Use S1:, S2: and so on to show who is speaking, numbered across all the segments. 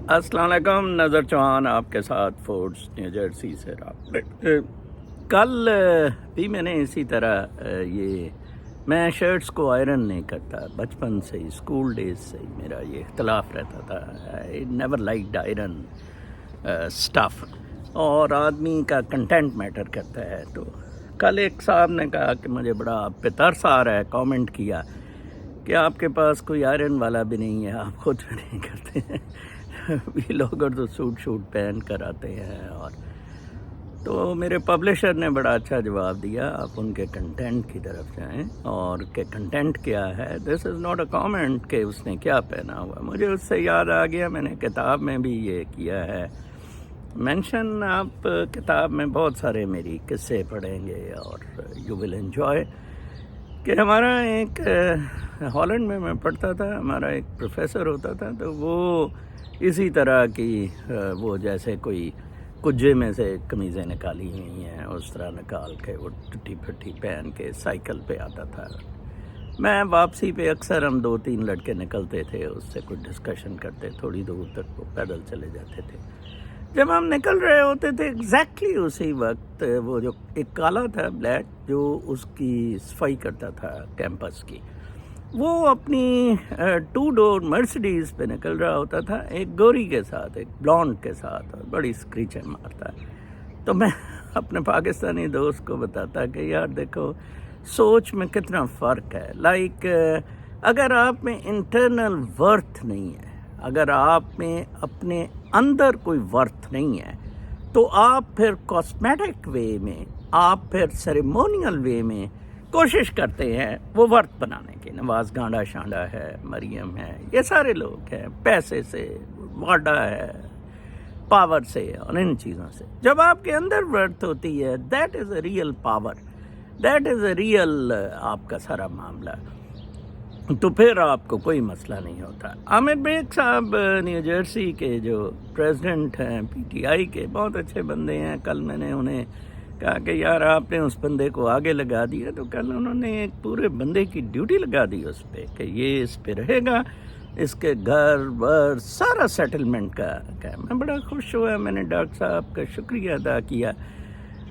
S1: السلام علیکم، نظر چوہان آپ کے ساتھ فورٹس نیو جرسی سے رابطہ۔ کل بھی میں نے اسی طرح میں شرٹس کو آئرن نہیں کرتا، بچپن سے ہی اسکول ڈیز سے ہی میرا یہ اختلاف رہتا تھا۔ I never liked iron stuff, اور آدمی کا کنٹینٹ میٹر کرتا ہے۔ تو کل ایک صاحب نے کہا کہ مجھے بڑا آپ پہ ترس آ رہا ہے، کامنٹ کیا کہ آپ کے پاس کوئی آئرن والا بھی نہیں ہے، آپ خود بھی نہیں کرتے ہیں۔ بھی لوگ تو سوٹ پہن کر آتے ہیں۔ اور تو میرے پبلشر نے بڑا اچھا جواب دیا، آپ ان کے کنٹینٹ کی طرف جائیں، اور کہ کنٹینٹ کیا ہے۔ دس از ناٹ اے کامنٹ کہ اس نے کیا پہنا ہوا۔ مجھے اس سے یاد آ گیا، میں نے کتاب میں بھی یہ کیا ہے مینشن۔ آپ کتاب میں بہت سارے میری قصے پڑھیں گے اور یو ول انجوائے، کہ ہمارا ایک ہالینڈ میں پڑھتا تھا، ہمارا ایک پروفیسر ہوتا تھا، تو وہ اسی طرح کی وہ جیسے کوئی کجے میں سے قمیضیں نکالی ہوئی ہیں اس طرح نکال کے وہ ٹوٹی پھٹی پہن کے سائیکل پہ آتا تھا۔ میں واپسی پہ اکثر ہم 2-3 لڑکے نکلتے تھے، اس سے کچھ ڈسکشن کرتے، تھوڑی دور تک وہ پیدل چلے جاتے تھے۔ جب ہم نکل رہے ہوتے تھے ایگزیکٹلی اسی وقت وہ جو ایک کالا تھا، بلیک، جو اس کی صفائی کرتا تھا کیمپس کی، وہ اپنی 2 ڈور مرسڈیز پہ نکل رہا ہوتا تھا، ایک گوری کے ساتھ، ایک بلانڈ کے ساتھ، اور بڑی اسکریچیں مارتا۔ تو میں اپنے پاکستانی دوست کو بتاتا کہ یار دیکھو سوچ میں کتنا فرق ہے۔ لائک اگر آپ میں انٹرنل ورتھ نہیں ہے، اگر آپ میں اپنے اندر کوئی ورتھ نہیں ہے، تو آپ پھر کاسمیٹک وے میں، آپ پھر سیریمونیل وے میں کوشش کرتے ہیں وہ ورت بنانے کی۔ نواز گانڈا شانڈا ہے، مریم ہے، یہ سارے لوگ ہیں، پیسے سے، واڈا ہے، پاور سے، اور ان چیزوں سے۔ جب آپ کے اندر ورت ہوتی ہے، that is a real power, that is a real آپ کا سارا معاملہ، تو پھر آپ کو کوئی مسئلہ نہیں ہوتا۔ عامر بیگ صاحب نیو جرسی کے جو پریزیڈنٹ ہیں پی ٹی آئی کے، بہت اچھے بندے ہیں۔ کل میں نے انہیں کہا کہ یار آپ نے اس بندے کو آگے لگا دیا، تو کل انہوں نے ایک پورے بندے کی ڈیوٹی لگا دی اس پہ کہ یہ اس پہ رہے گا، اس کے گھر ور سارا سیٹلمنٹ کا۔ میں بڑا خوش ہوا، میں نے ڈاکٹر صاحب کا شکریہ ادا کیا۔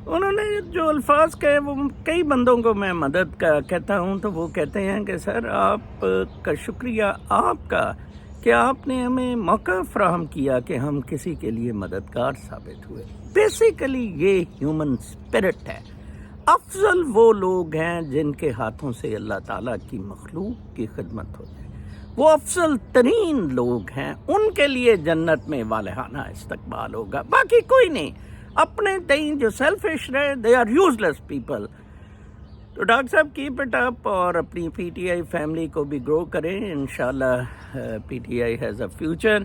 S1: انہوں نے جو الفاظ کہے، وہ کئی بندوں کو میں مدد کا کہتا ہوں تو وہ کہتے ہیں کہ سر آپ کا شکریہ آپ کا کہ آپ نے ہمیں موقع فراہم کیا کہ ہم کسی کے لیے مددگار ثابت ہوئے۔ بیسیکلی یہ ہیومن اسپرٹ ہے۔ افضل وہ لوگ ہیں جن کے ہاتھوں سے اللہ تعالیٰ کی مخلوق کی خدمت ہو جائے، وہ افضل ترین لوگ ہیں، ان کے لیے جنت میں والہانہ استقبال ہوگا، باقی کوئی نہیں۔ اپنے تئیں جو سیلفش رہے، دے آر یوزلیس پیپل۔ تو ڈاکٹر صاحب کیپ اٹ اپ، اور اپنی پی ٹی آئی فیملی کو بھی گرو کریں، انشاءاللہ P T I has a future.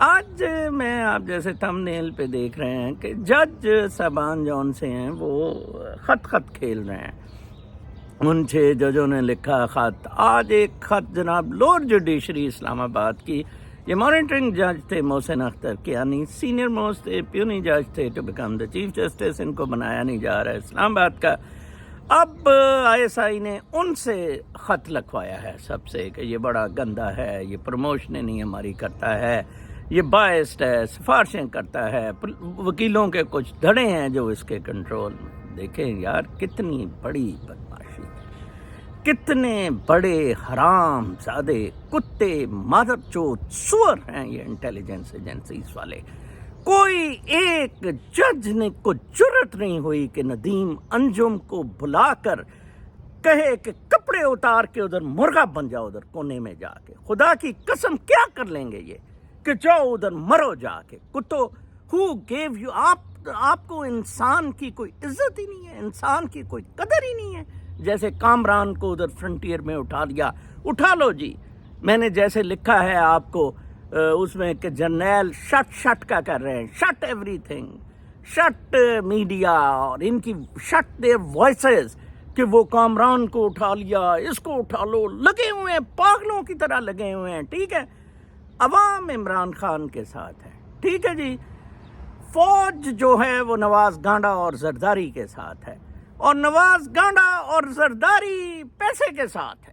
S1: آج میں آپ جیسے تھم نیل پہ دیکھ رہے ہیں کہ جج صاحبان جون سے ہیں، وہ خط کھیل رہے ہیں۔ ان 6 ججوں نے لکھا خط۔ آج ایک خط جناب لوور جوڈیشری اسلام آباد کی، یہ مانیٹرنگ جج تھے Mohsin Akhtar Kayani, senior most puisne جج تھے to become the chief justice, ان کو بنایا نہیں جا رہا ہے اسلام آباد کا۔ اب آئی ایس آئی نے ان سے خط لکھوایا ہے سب سے کہ یہ بڑا گندا ہے، یہ پروموشن نہیں ہماری کرتا ہے، یہ بائسڈ ہے، سفارشیں کرتا ہے، وکیلوں کے کچھ دھڑے ہیں جو اس کے کنٹرول میں۔ دیکھیں یار کتنی بڑی بدماشی ہے، کتنے بڑے حرام زادے کتے مادر چوت سور ہیں یہ انٹیلیجنس ایجنسیز والے۔ کوئی ایک جج نے کوئی جرت نہیں ہوئی کہ ندیم انجم کو بلا کر کہے کہ کپڑے اتار کے ادھر مرغا بن جاؤ، ادھر کونے میں جا کے۔ خدا کی قسم کیا کر لیں گے یہ کہ جاؤ ادھر مرو جا کے۔ کتو ہو گیو یو، آپ کو انسان کی کوئی عزت ہی نہیں ہے، انسان کی کوئی قدر ہی نہیں ہے۔ جیسے کامران کو ادھر فرنٹیئر میں اٹھا لیا، اٹھا لو جی۔ میں نے جیسے لکھا ہے آپ کو اس میں کہ جرنیل شٹ کا کر رہے ہیں، shirt every thing, shirt media, اور ان کی شٹ دیئر وائسز، کہ وہ کامران کو اٹھا لیا، اس کو اٹھا لو، لگے ہوئے ہیں پاگلوں کی طرح لگے ہوئے ہیں۔ ٹھیک ہے، عوام عمران خان کے ساتھ ہے، ٹھیک ہے جی۔ فوج جو ہے وہ نواز گانڈا اور زرداری کے ساتھ ہے، اور نواز گانڈا اور زرداری پیسے کے ساتھ ہے۔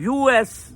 S1: US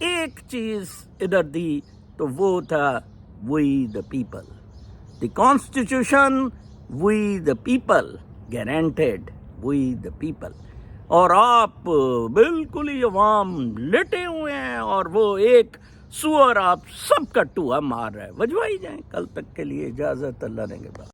S1: ایک چیز ادھر دی تو وہ تھا we the people. The constitution we the people guaranteed we the people. اور آپ بالکل ہی عوام لٹے ہوئے ہیں اور وہ ایک سور آپ سب کا ٹوہا مار رہا ہے. بجوائی جائیں. کل تک کے لیے اجازت. اللہ نے کے بعد.